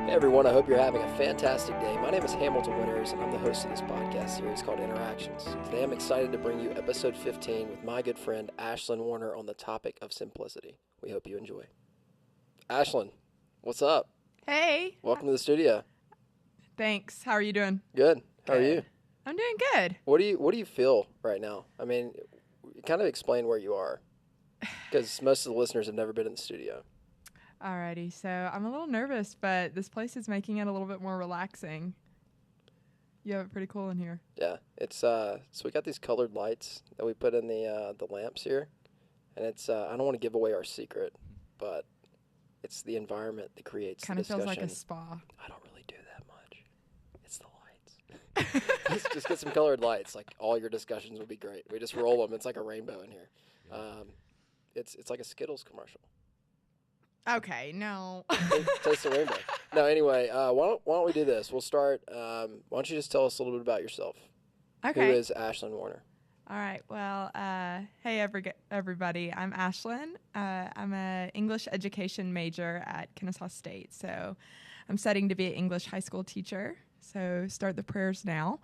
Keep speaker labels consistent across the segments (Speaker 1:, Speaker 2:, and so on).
Speaker 1: Hey everyone, I hope you're having a fantastic day. My name is Hamilton Winters, and I'm the host of this podcast series called Inneractions. Today I'm excited to bring you episode 15 with my good friend Ashlyn Warner on the topic of simplicity. We hope you enjoy. Ashlyn, what's up?
Speaker 2: Hey.
Speaker 1: Welcome to the studio.
Speaker 2: Thanks. How are you doing?
Speaker 1: Good. How are you?
Speaker 2: I'm doing good.
Speaker 1: What do you feel right now? I mean, kind of explain where you are, because most of the listeners have never been in the studio.
Speaker 2: Alrighty, so I'm a little nervous, but this place is making it a little bit more relaxing. You have it pretty cool in here.
Speaker 1: Yeah, it's so we got these colored lights that we put in the lamps here, and it's I don't want to give away our secret, but it's the environment that creates
Speaker 2: Kind
Speaker 1: the
Speaker 2: of feels
Speaker 1: discussion.
Speaker 2: like a spa.
Speaker 1: I don't really do that much. It's the lights. just get some colored lights. Like all your discussions would be great. We just roll them. It's like a rainbow in here. It's like a Skittles commercial.
Speaker 2: Okay, no.
Speaker 1: Taste the rainbow. No, anyway, why don't we do this? We'll start. Why don't you just tell us a little bit about yourself?
Speaker 2: Okay.
Speaker 1: Who is Ashlyn Warner?
Speaker 2: All right. Well, hey, everybody. I'm Ashlyn. I'm an English education major at Kennesaw State. So I'm studying to be an English high school teacher. So start the prayers now.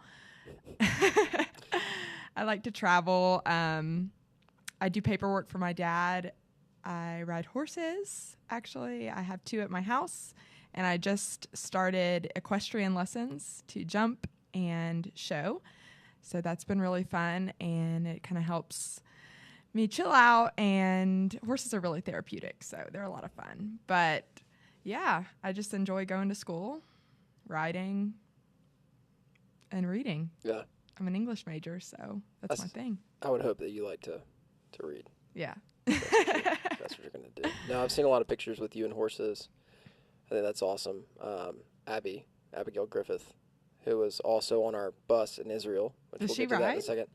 Speaker 2: I like to travel. I do paperwork for my dad. I ride horses, actually. I have 2 at my house. And I just started equestrian lessons to jump and show. So that's been really fun, and it kind of helps me chill out. And horses are really therapeutic, so they're a lot of fun. But, yeah, I just enjoy going to school, riding, and reading.
Speaker 1: Yeah.
Speaker 2: I'm an English major, so that's my thing.
Speaker 1: I would hope that you like to read.
Speaker 2: Yeah.
Speaker 1: That's what you're going to do. No, I've seen a lot of pictures with you and horses. I think that's awesome. Abigail Griffith, who was also on our bus in Israel, which
Speaker 2: Does
Speaker 1: we'll
Speaker 2: she
Speaker 1: get to that in
Speaker 2: ride?
Speaker 1: a second.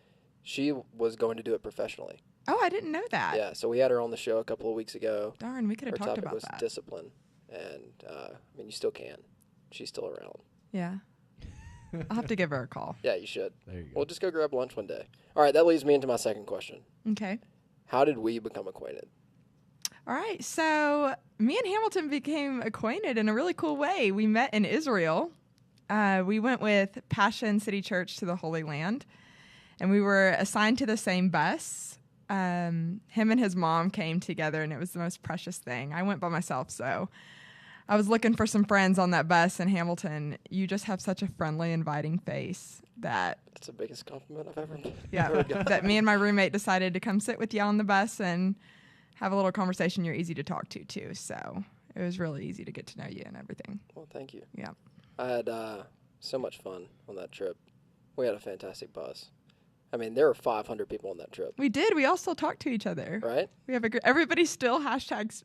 Speaker 1: She was going to do it professionally.
Speaker 2: Oh, I didn't know that.
Speaker 1: Yeah, so we had her on the show a couple of weeks ago.
Speaker 2: Darn, we could have
Speaker 1: Her
Speaker 2: talked
Speaker 1: topic
Speaker 2: about
Speaker 1: was
Speaker 2: that.
Speaker 1: discipline, and I mean, you still can. She's still around.
Speaker 2: Yeah. I'll have to give her a call.
Speaker 1: Yeah, you should.
Speaker 3: There you go.
Speaker 1: We'll just go grab lunch one day. All right, that leads me into my second question.
Speaker 2: Okay.
Speaker 1: How did we become acquainted?
Speaker 2: All right, so me and Hamilton became acquainted in a really cool way. We met in Israel. We went with Passion City Church to the Holy Land, and we were assigned to the same bus. Him and his mom came together, and it was the most precious thing. I went by myself, so I was looking for some friends on that bus. And Hamilton, you just have such a friendly, inviting face that
Speaker 1: That's the biggest compliment I've ever
Speaker 2: that me and my roommate decided to come sit with you on the bus and have a little conversation. You're easy to talk to, too. So it was really easy to get to know you and everything.
Speaker 1: Well, thank you.
Speaker 2: Yeah.
Speaker 1: I had so much fun on that trip. We had a fantastic bus. I mean, there were 500 people on that trip,
Speaker 2: We did. We all still talk to each other.
Speaker 1: right?
Speaker 2: We have everybody still hashtags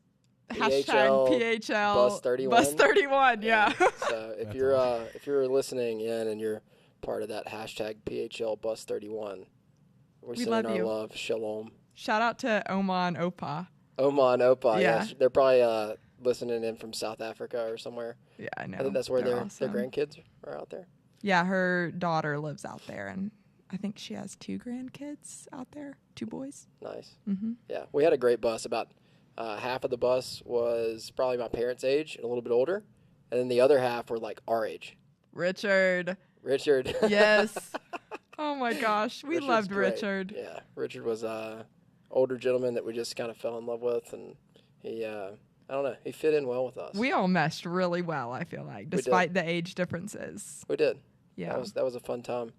Speaker 1: PHL,
Speaker 2: PHL
Speaker 1: Bus 31.
Speaker 2: Bus 31. Yeah.
Speaker 1: So if
Speaker 3: That's
Speaker 1: if you're listening in and you're part of that hashtag PHL Bus 31, we're
Speaker 2: We
Speaker 1: sending
Speaker 2: love
Speaker 1: our
Speaker 2: you.
Speaker 1: love. Shalom.
Speaker 2: Shout out to Oma and Opa.
Speaker 1: Oma and Opa.
Speaker 2: Yeah.
Speaker 1: They're probably listening in from South Africa or somewhere.
Speaker 2: Yeah, I know.
Speaker 1: I think that's where
Speaker 2: They're
Speaker 1: their
Speaker 2: awesome.
Speaker 1: grandkids are out there.
Speaker 2: Yeah, her daughter lives out there, and I think she has 2 grandkids out there, 2 boys.
Speaker 1: Nice.
Speaker 2: Mm-hmm.
Speaker 1: Yeah, we had a great bus. About half of the bus was probably my parents' age and a little bit older, and then the other half were like our age.
Speaker 2: Richard.
Speaker 1: Richard.
Speaker 2: Yes. Oh my gosh, we
Speaker 1: Richard's
Speaker 2: loved
Speaker 1: great.
Speaker 2: Richard.
Speaker 1: Yeah, Richard was a older gentleman that we just kind of fell in love with, and he, I don't know, he fit in well with us.
Speaker 2: We all meshed really well, I feel like,
Speaker 1: did.
Speaker 2: despite the age differences.
Speaker 1: We did.
Speaker 2: Yeah.
Speaker 1: That was a fun time.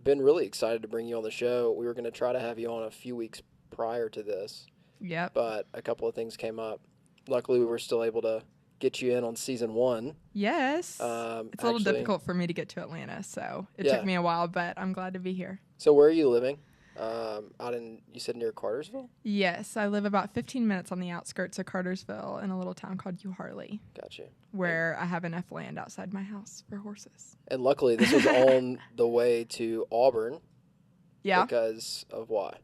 Speaker 1: Been really excited to bring you on the show. We were going to try to have you on a few weeks prior to this,
Speaker 2: Yep.
Speaker 1: but a couple of things came up. Luckily, we were still able to get you in on season 1.
Speaker 2: Yes. It's a little
Speaker 1: actually-
Speaker 2: difficult for me to get to Atlanta, so it
Speaker 1: Yeah.
Speaker 2: took me a while, but I'm glad to be here.
Speaker 1: So where are you living? Out in, you said near Cartersville?
Speaker 2: Yes, I live about 15 minutes on the outskirts of Cartersville in a little town called Harley,
Speaker 1: Gotcha.
Speaker 2: where I have enough land outside my house for horses.
Speaker 1: And luckily, this was on the way to Auburn.
Speaker 2: Yeah.
Speaker 1: Because of why?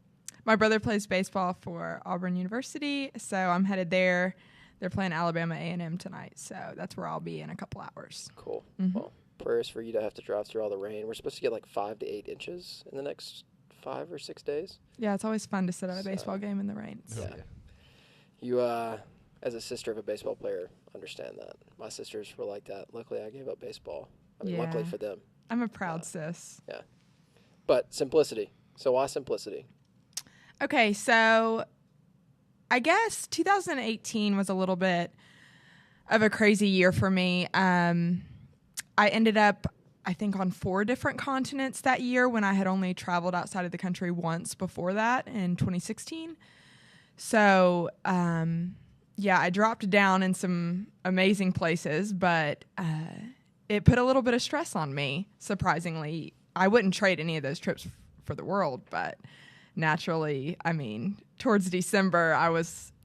Speaker 2: My brother plays baseball for Auburn University, so I'm headed there. They're playing Alabama A&M tonight, so that's where I'll be in a couple hours.
Speaker 1: Cool.
Speaker 2: Mhm.
Speaker 1: Well, prayers for you to have to drive through all the rain. We're supposed to get like 5 to 8 inches in the next 5 or 6 days.
Speaker 2: Yeah, it's always fun to sit at a
Speaker 1: So-
Speaker 2: baseball game in the rain.
Speaker 1: Yeah. You as a sister of a baseball player, understand that. My sisters were like that. Luckily, I gave up baseball. I mean, luckily for them.
Speaker 2: I'm a proud sis.
Speaker 1: Yeah. But simplicity. So why simplicity?
Speaker 2: Okay, so I guess 2018 was a little bit of a crazy year for me. I ended up, I think, on 4 different continents that year when I had only traveled outside of the country once before that in 2016. So, I dropped down in some amazing places, but it put a little bit of stress on me, surprisingly. I wouldn't trade any of those trips for the world, but naturally, I mean, towards December,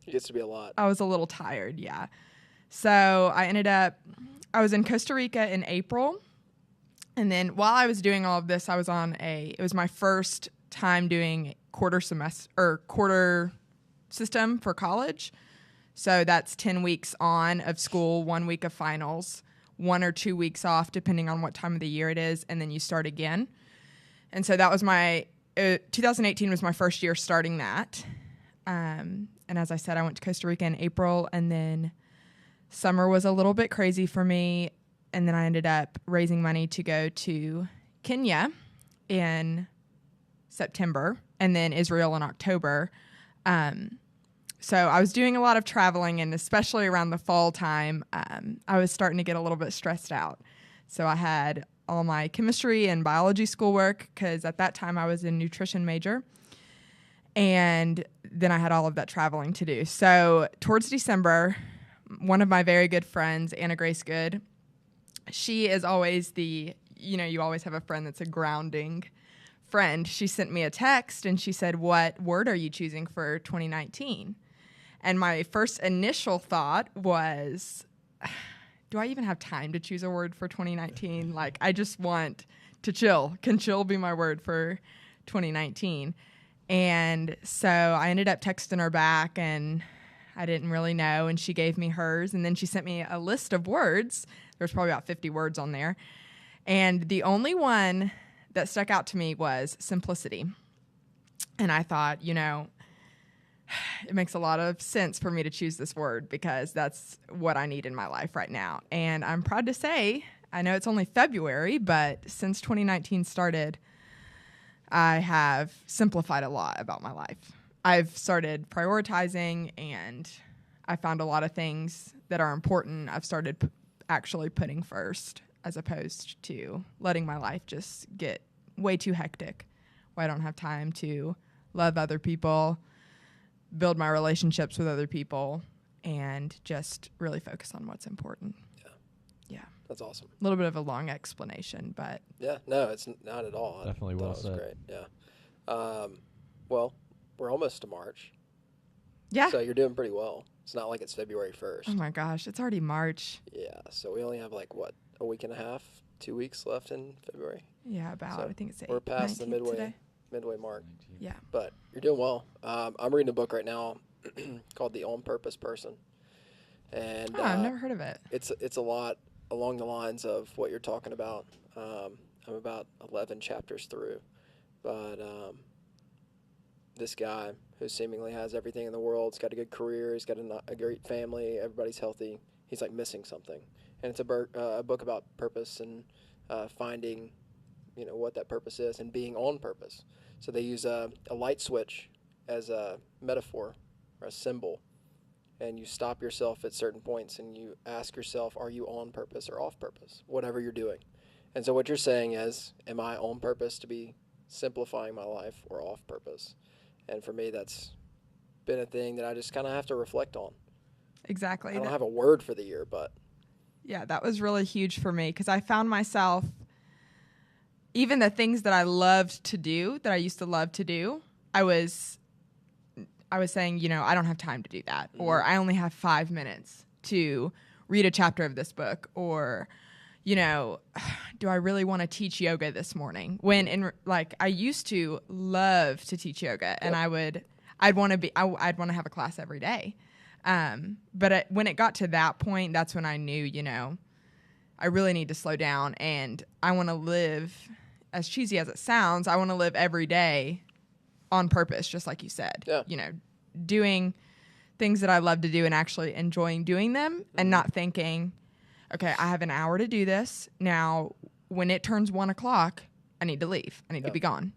Speaker 1: It gets to be a lot.
Speaker 2: I was a little tired, yeah. So I was in Costa Rica in April. And then while I was doing all of this, I was it was my first time doing quarter system for college. So that's 10 weeks on of school, 1 week of finals, 1 or 2 weeks off, depending on what time of the year it is. And then you start again. And so that was 2018 was my first year starting that. And as I said, I went to Costa Rica in April, and then summer was a little bit crazy for me. And then I ended up raising money to go to Kenya in September and then Israel in October. So I was doing a lot of traveling, and especially around the fall time, I was starting to get a little bit stressed out. So I had all my chemistry and biology schoolwork, because at that time I was a nutrition major. And then I had all of that traveling to do. So towards December, one of my very good friends, Anna Grace Good, she is always you always have a friend that's a grounding friend. She sent me a text and she said, "What word are you choosing for 2019? And my first initial thought was, do I even have time to choose a word for 2019? Like, I just want to chill. Can chill be my word for 2019? And so I ended up texting her back, and I didn't really know, and she gave me hers, and then she sent me a list of words. There's probably about 50 words on there. And the only one that stuck out to me was simplicity. And I thought, it makes a lot of sense for me to choose this word, because that's what I need in my life right now. And I'm proud to say, I know it's only February, but since 2019 started, I have simplified a lot about my life. I've started prioritizing, and I found a lot of things that are important I've started actually putting first, as opposed to letting my life just get way too hectic, where I don't have time to love other people, build my relationships with other people, and just really focus on what's important. Yeah.
Speaker 1: That's awesome.
Speaker 2: A little bit of a long explanation, but...
Speaker 1: Yeah, no, it's not at all.
Speaker 3: Definitely well said.
Speaker 1: That was great, yeah. Well, we're almost to March.
Speaker 2: Yeah.
Speaker 1: So you're doing pretty well. It's not like it's February 1st.
Speaker 2: Oh my gosh, it's already March.
Speaker 1: Yeah, so we only have a week and a half, 2 weeks left in February.
Speaker 2: Yeah, about.
Speaker 1: So
Speaker 2: I think it's 8.
Speaker 1: we're past the midway mark.
Speaker 3: 19.
Speaker 2: Yeah.
Speaker 1: But you're doing well. I'm reading a book right now called The On Purpose Person. And
Speaker 2: I've never heard of it.
Speaker 1: It's a lot along the lines of what you're talking about. I'm about 11 chapters through. But this guy who seemingly has everything in the world, he's got a good career, he's got a great family, everybody's healthy, he's like missing something. And it's a book about purpose and finding, what that purpose is and being on purpose. So they use a light switch as a metaphor or a symbol. And you stop yourself at certain points and you ask yourself, are you on purpose or off purpose, whatever you're doing? And so what you're saying is, am I on purpose to be simplifying my life or off purpose? And for me, that's been a thing that I just kind of have to reflect on.
Speaker 2: Exactly.
Speaker 1: I don't have a word for the year, but...
Speaker 2: Yeah, that was really huge for me, because I found myself, even the things that I loved to do, that I used to love to do, I was saying, I don't have time to do that. Mm-hmm. Or I only have 5 minutes to read a chapter of this book. Or, do I really want to teach yoga this morning? When I used to love to teach yoga, yep. And I'd want to have a class every day. But when it got to that point, that's when I knew, I really need to slow down, and I want to live, as cheesy as it sounds, I want to live every day on purpose, just like you said.
Speaker 1: Yeah.
Speaker 2: Doing things that I love to do and actually enjoying doing them and not thinking, okay, I have an hour to do this. Now, when it turns 1 o'clock, I need to leave. I need to be gone,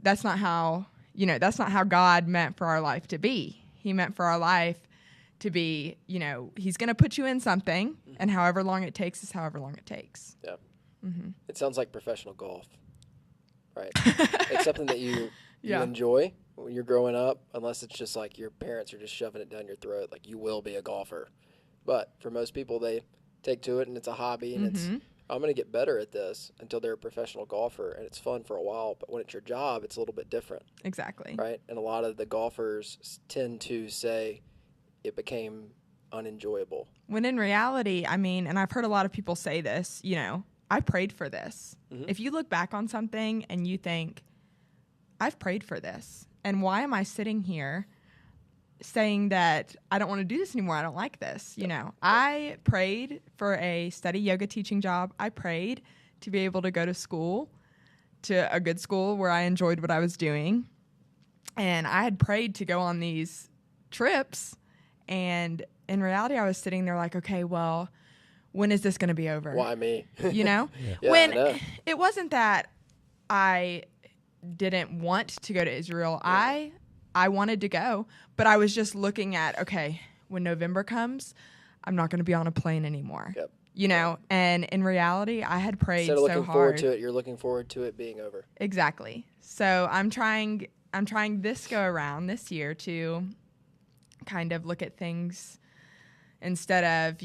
Speaker 2: That's not how, that's not how God meant for our life to be. He meant for our life to be, he's going to put you in something, and however long it takes is however long it takes.
Speaker 1: Yeah. It sounds like professional golf, right? It's something that you enjoy when you're growing up, unless it's just like your parents are just shoving it down your throat, like you will be a golfer. But for most people, they take to it, and it's a hobby, and it's, I'm going to get better at this until they're a professional golfer, and it's fun for a while. But when it's your job, it's a little bit different. Exactly. Right? And a lot of the golfers tend to say it became unenjoyable. When in reality, and I've heard a lot of people say this, I prayed for this. If you look back on something and you think, I've prayed for this, and why am I sitting here saying that I don't want to do this anymore? I don't like this. I prayed for a steady yoga teaching job. I prayed to be able to go to school, to a good school where I enjoyed what I was doing. And I had prayed to go on these trips. And in reality, I was sitting there like, okay, well, when is this going to be over? Why me? When it wasn't that I didn't want to go to Israel. Yeah. I wanted to go, but I was just looking at, okay, when November comes, I'm not going to be on a plane anymore. Yep. And in reality, I had prayed so hard. Instead of looking forward to it, you're looking forward to it being over. Exactly. So I'm trying this go around this year to kind of look at things instead of,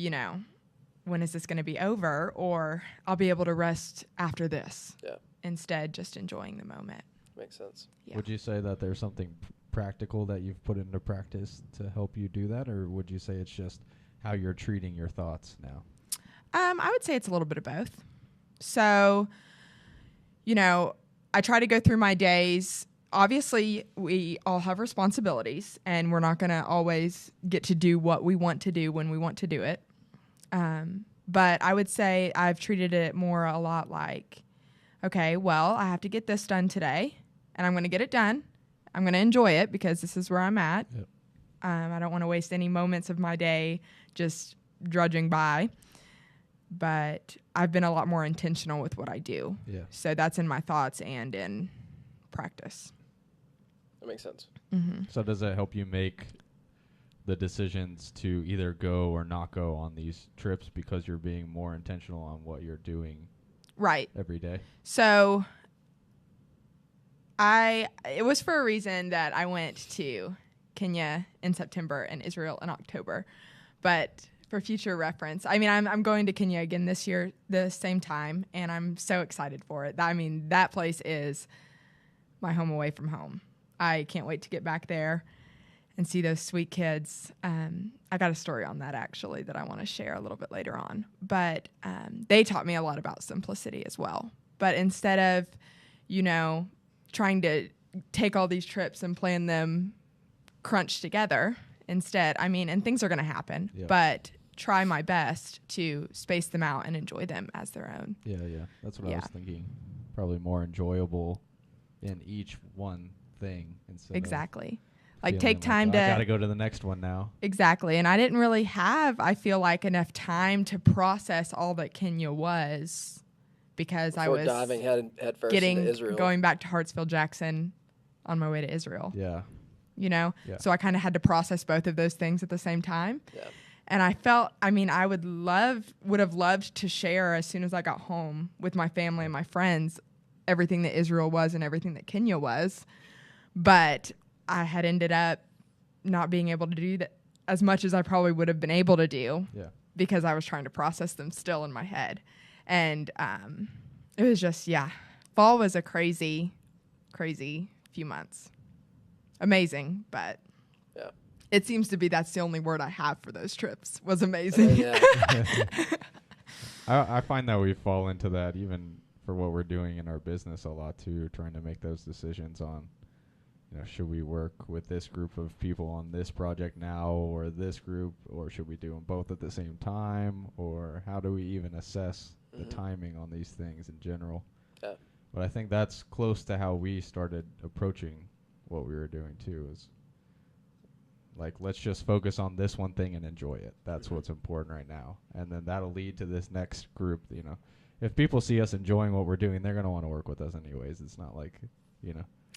Speaker 1: when is this going to be over, or I'll be able to rest after this. Yeah. Instead, just enjoying the moment. Makes sense. Yeah.
Speaker 3: Would you say that there's something practical that you've put into practice to help you do that, or would you say it's just how you're treating your thoughts now?
Speaker 2: I would say it's a little bit of both. So, I try to go through my days. Obviously, we all have responsibilities, and we're not going to always get to do what we want to do when we want to do it. But I would say I've treated it more a lot like, okay, well, I have to get this done today, and I'm going to get it done. I'm going to enjoy it because this is where I'm at. Yep. I don't want to waste any moments of my day just drudging by. But I've been a lot more intentional with what I do. Yeah. So that's in my thoughts and in practice. That makes sense. Mm-hmm.
Speaker 3: So does that help you make the decisions to either go or not go on these trips because you're being more intentional on what you're doing every day?
Speaker 2: So it was for a reason that I went to Kenya in September and Israel in October. But for future reference, I'm going to Kenya again this year, the same time, and I'm so excited for it. That place is my home away from home. I can't wait to get back there and see those sweet kids. I got a story on that, actually, that I want to share a little bit later on. But they taught me a lot about simplicity as well. But instead of, trying to take all these trips and plan them crunched together, instead, and things are going to happen, but try my best to space them out and enjoy them as their own.
Speaker 3: Yeah. That's what I was thinking. Probably more enjoyable in each one thing instead
Speaker 2: exactly. Like take time to...
Speaker 3: I got to go to the next one now.
Speaker 2: Exactly. And I didn't really have, I feel like, enough time to process all that Kenya was because I was
Speaker 1: diving head first into Israel.
Speaker 2: Going back to Hartsfield Jackson on my way to Israel.
Speaker 3: Yeah.
Speaker 2: Yeah. So I kind of had to process both of those things at the same time. Yeah. And I felt, I would have loved to share as soon as I got home with my family and my friends everything that Israel was and everything that Kenya was. But I had ended up not being able to do that as much as I probably would have been able to do because I was trying to process them still in my head. And it was just, fall was a crazy, crazy few months. Amazing, but it seems to be that's the only word I have for those trips was amazing.
Speaker 3: I find that we fall into that even for what we're doing in our business a lot too, trying to make those decisions on, should we work with this group of people on this project now or this group, or should we do them both at the same time, or how do we even assess the timing on these things in general? Yeah. But I think that's close to how we started approaching what we were doing too, is Like, let's just focus on this one thing and enjoy it. That's what's important right now. And then that'll lead to this next group, If people see us enjoying what we're doing, they're going to want to work with us anyways. It's not like,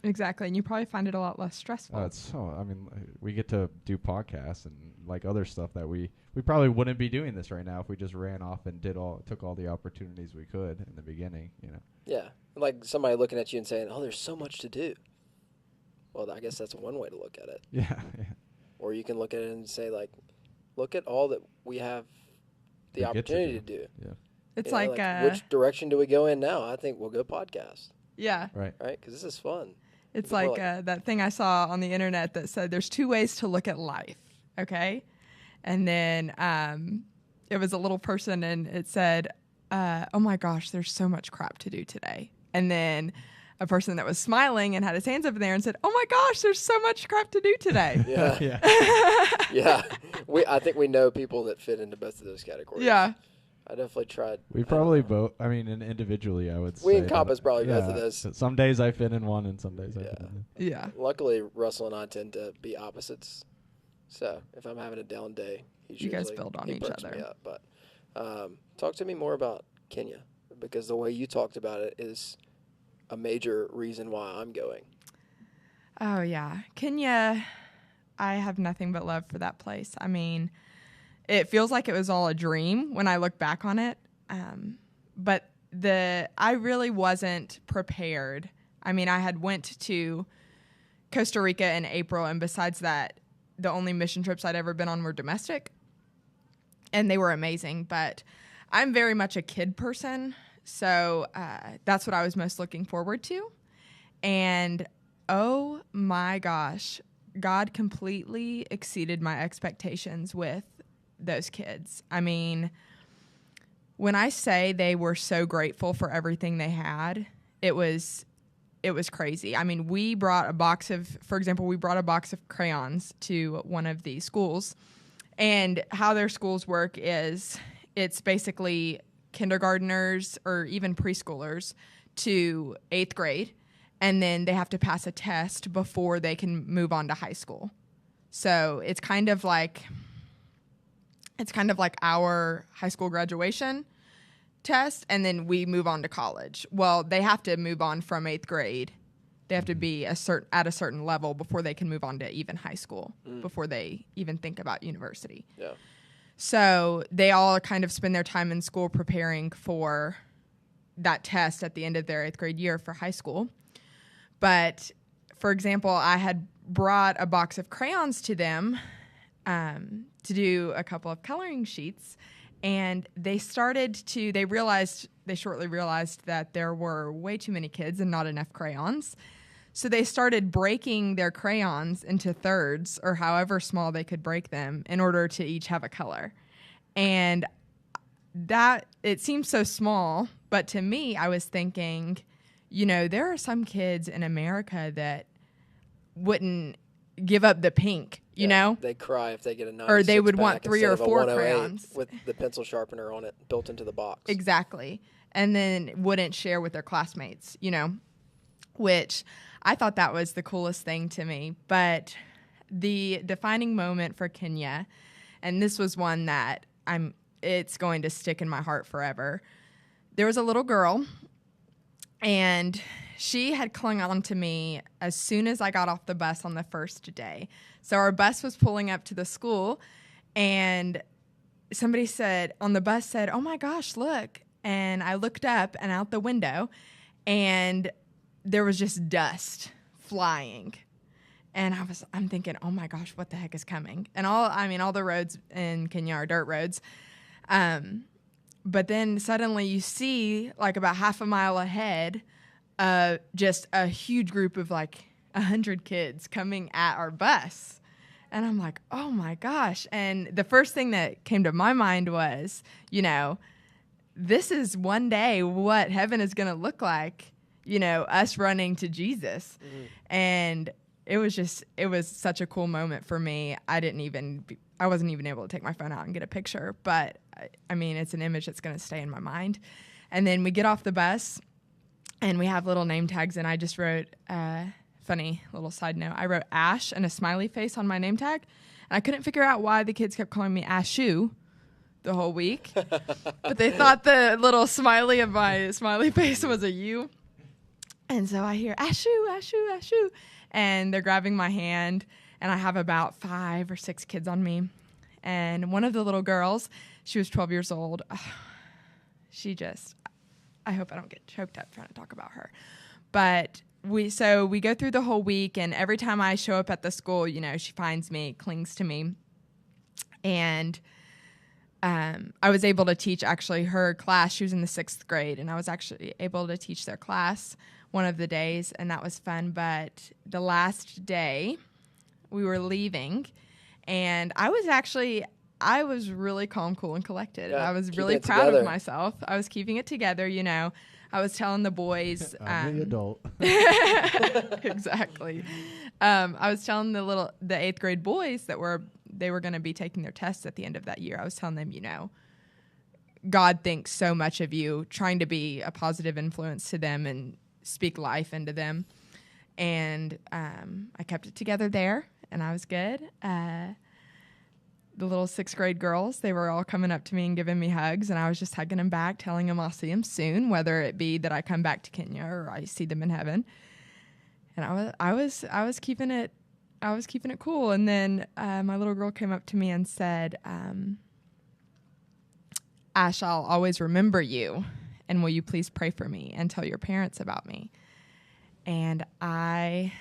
Speaker 2: Exactly. And you probably find it a lot less stressful.
Speaker 3: We get to do podcasts and like other stuff that we probably wouldn't be doing this right now if we just ran off and took all the opportunities we could in the beginning,
Speaker 1: Yeah. Like somebody looking at you and saying, oh, there's so much to do. Well, I guess that's one way to look at it.
Speaker 3: Yeah.
Speaker 1: Or you can look at it and say, like, look at all that we have the opportunity to do.
Speaker 3: Yeah.
Speaker 2: It's
Speaker 1: which direction do we go in now? I think we'll go podcast.
Speaker 2: Yeah.
Speaker 3: Right.
Speaker 1: Right? Because this is fun.
Speaker 2: It's like that thing I saw on the internet that said there's 2 ways to look at life. Okay. And then it was a little person and it said, oh my gosh, there's so much crap to do today. And then a person that was smiling and had his hands up in there and said, oh my gosh, there's so much crap to do today.
Speaker 1: Yeah.
Speaker 3: Yeah.
Speaker 1: Yeah. I think we know people that fit into both of those categories.
Speaker 2: Yeah.
Speaker 1: I definitely tried.
Speaker 3: We probably both, and individually, I would say.
Speaker 1: We encompass probably both of those.
Speaker 3: Some days I fit in one and some days I fit in the
Speaker 2: Yeah.
Speaker 1: Luckily, Russell and I tend to be opposites. So if I'm having a down day,
Speaker 2: you guys build on each other.
Speaker 1: Me up. But talk to me more about Kenya, because the way you talked about it is a major reason why I'm going.
Speaker 2: Oh, yeah. Kenya, I have nothing but love for that place. I mean, it feels like it was all a dream when I look back on it. But I really wasn't prepared. I mean, I had went to Costa Rica in April, and besides that, the only mission trips I'd ever been on were domestic, and they were amazing. But I'm very much a kid person, so that's what I was most looking forward to. And oh my gosh, God completely exceeded my expectations with those kids. I mean, when I say they were so grateful for everything they had, it was crazy. I mean, we brought a box of crayons to one of the schools, and how their schools work is it's basically kindergartners or even preschoolers to 8th grade, and then they have to pass a test before they can move on to high school. So it's kind of like our high school graduation test, and then we move on to college. Well, they have to move on from 8th grade. They have to be at a certain level before they can move on to even high school, before they even think about university.
Speaker 1: Yeah.
Speaker 2: So they all kind of spend their time in school preparing for that test at the end of their 8th grade year for high school. But, for example, I had brought a box of crayons to them to do a couple of coloring sheets, and they shortly realized that there were way too many kids and not enough crayons. So they started breaking their crayons into thirds, or however small they could break them, in order to each have a color. And that, it seems so small, but to me, I was thinking, there are some kids in America that wouldn't give up the pink, you know?
Speaker 1: They cry if they get a 96
Speaker 2: or they would want 3 or 4
Speaker 1: 108
Speaker 2: crayons
Speaker 1: with the pencil sharpener on it built into the box.
Speaker 2: Exactly. And then wouldn't share with their classmates, which I thought that was the coolest thing to me. But the defining moment for Kenya, and this was one that it's going to stick in my heart forever. There was a little girl, and she had clung on to me as soon as I got off the bus on the first day. So our bus was pulling up to the school, and somebody on the bus said, "Oh my gosh, look." And I looked up and out the window, and there was just dust flying. And I'm thinking, oh my gosh, what the heck is coming? And all the roads in Kenya are dirt roads. But then suddenly you see, like about half a mile ahead, just a huge group of like 100 kids coming at our bus. And I'm like, oh my gosh. And the first thing that came to my mind was, this is one day what heaven is going to look like, us running to Jesus. Mm-hmm. And it was such a cool moment for me. I wasn't even able to take my phone out and get a picture, but I mean, it's an image that's going to stay in my mind. And then we get off the bus, and we have little name tags, and I just wrote, funny little side note. I wrote Ash and a smiley face on my name tag, and I couldn't figure out why the kids kept calling me Ashu the whole week. But they thought the little smiley of my smiley face was a U. And so I hear Ashu, Ashu, Ashu, and they're grabbing my hand, and I have about 5 or 6 kids on me. And one of the little girls, she was 12 years old. I hope I don't get choked up trying to talk about her. But we go through the whole week, and every time I show up at the school, she finds me, clings to me. And I was able to teach actually her class. She was in the 6th grade, and I was actually able to teach their class one of the days, and that was fun. But the last day, we were leaving, and I was really calm, cool, and collected.
Speaker 1: Yeah,
Speaker 2: I was really proud of myself. I was keeping it together, I was telling the boys.
Speaker 4: I'm the adult.
Speaker 2: Exactly. I was telling the 8th grade boys that they were going to be taking their tests at the end of that year. I was telling them, God thinks so much of you, trying to be a positive influence to them and speak life into them. And I kept it together there, and I was good. The little 6th grade girls, they were all coming up to me and giving me hugs, and I was just hugging them back, telling them I'll see them soon, whether it be that I come back to Kenya or I see them in heaven. And I was keeping it cool. And then my little girl came up to me and said, Ash, I'll always remember you, and will you please pray for me and tell your parents about me? And I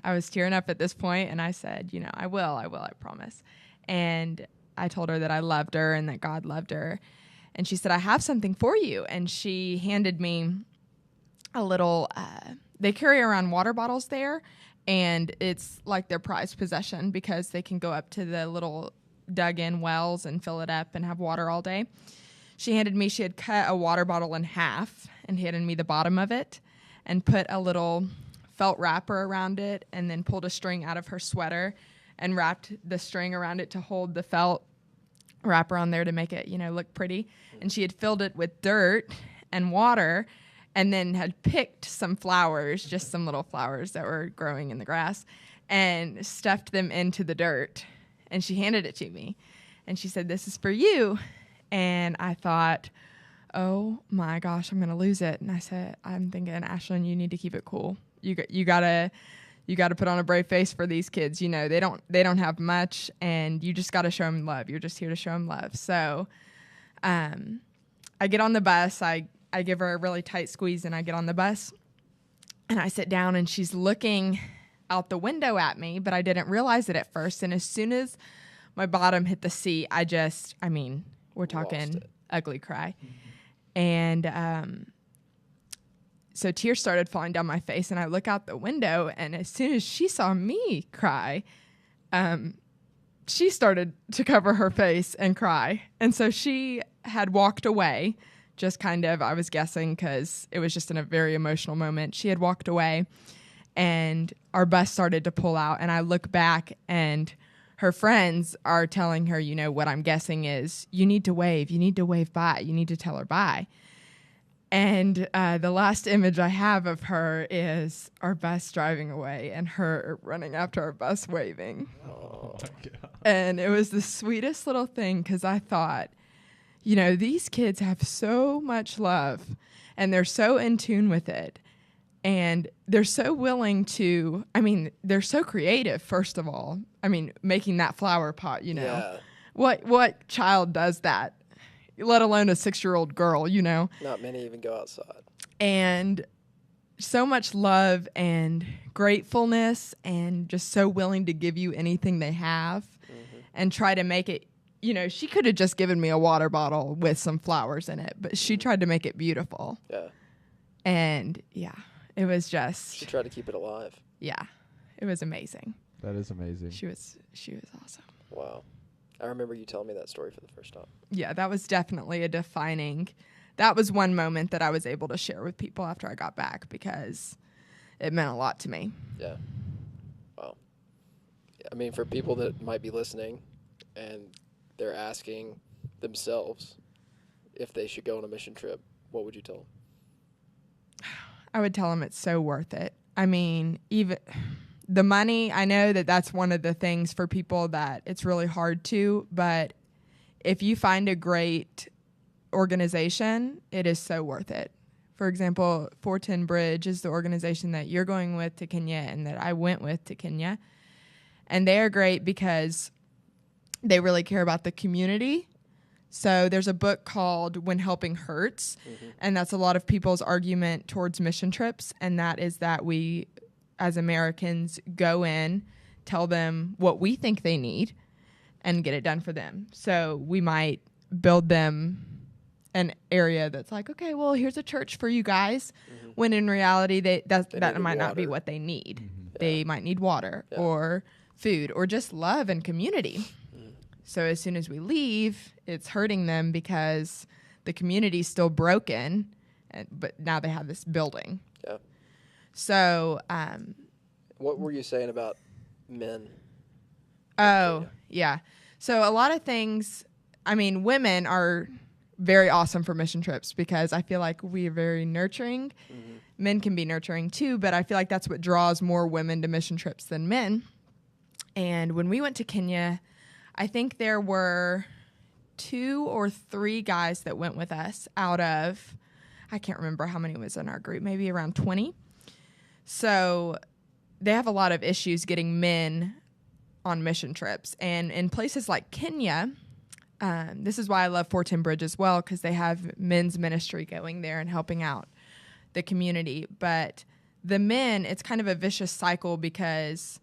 Speaker 2: was tearing up at this point, and I said, I will, I promise. And I told her that I loved her and that God loved her. And she said, I have something for you. And she handed me a little, they carry around water bottles there, and it's like their prized possession because they can go up to the little dug-in wells and fill it up and have water all day. She had cut a water bottle in half and handed me the bottom of it and put a little felt wrapper around it, and then pulled a string out of her sweater and wrapped the string around it to hold the felt wrapper on there to make it, look pretty. And she had filled it with dirt and water, and then had picked some flowers, just some little flowers that were growing in the grass, and stuffed them into the dirt. And she handed it to me, and she said, "This is for you." And I thought, oh my gosh, I'm going to lose it. And I said, I'm thinking, Ashlyn, you need to keep it cool. You gotta put on a brave face for these kids. They don't have much, and you just gotta show them love. You're just here to show them love. So, I get on the bus. I give her a really tight squeeze, and I get on the bus, and I sit down, and she's looking out the window at me, but I didn't realize it at first. And as soon as my bottom hit the seat, we're talking ugly cry, and so tears started falling down my face, and I look out the window, and as soon as she saw me cry, she started to cover her face and cry. And so she had walked away, just kind of, I was guessing, because it was just in a very emotional moment. She had walked away, and our bus started to pull out, and I look back, and her friends are telling her, what I'm guessing is, you need to wave bye, you need to tell her bye. And the last image I have of her is our bus driving away and her running after our bus waving.
Speaker 3: Oh, my God.
Speaker 2: And it was the sweetest little thing, because I thought, these kids have so much love, and they're so in tune with it. And they're so willing to, they're so creative, first of all. Making that flower pot,
Speaker 1: Yeah.
Speaker 2: What child does that? Let alone a 6-year-old girl,
Speaker 1: Not many even go outside.
Speaker 2: And so much love and gratefulness, and just so willing to give you anything they have, and try to make it, she could have just given me a water bottle with some flowers in it, but she tried to make it beautiful.
Speaker 1: Yeah.
Speaker 2: And it was just,
Speaker 1: She tried to keep it alive.
Speaker 2: yeah, it was amazing.
Speaker 3: That is amazing.
Speaker 2: She was awesome.
Speaker 1: Wow. I remember you telling me that story for the first time.
Speaker 2: Yeah, that was definitely that was one moment that I was able to share with people after I got back, because it meant a lot to me.
Speaker 1: Yeah. Wow. For people that might be listening and they're asking themselves if they should go on a mission trip, what would you tell them?
Speaker 2: I would tell them it's so worth it. I mean, even the money, I know that that's one of the things for people that it's really hard to, but if you find a great organization, it is so worth it. For example, 410 Bridge is the organization that you're going with to Kenya and that I went with to Kenya. And they are great because they really care about the community. So there's a book called When Helping Hurts, and that's a lot of people's argument towards mission trips, and that is that we, as Americans, go in, tell them what we think they need, and get it done for them. So we might build them an area that's like, okay, well, here's a church for you guys, when in reality that might not be what they need. They might need water or food or just love and community. So as soon as we leave, it's hurting them because the community's still broken, but now they have this building.
Speaker 1: Yeah.
Speaker 2: So,
Speaker 1: what were you saying about men?
Speaker 2: Oh, yeah. So a lot of things, I mean, women are very awesome for mission trips because I feel like we are very nurturing. Men can be nurturing too, but I feel like that's what draws more women to mission trips than men. And when we went to Kenya, I think there were 2 or 3 guys that went with us out of, I can't remember how many was in our group, maybe around 20. So they have a lot of issues getting men on mission trips. And in places like Kenya, this is why I love 410 Bridge as well, because they have men's ministry going there and helping out the community. But the men, it's kind of a vicious cycle because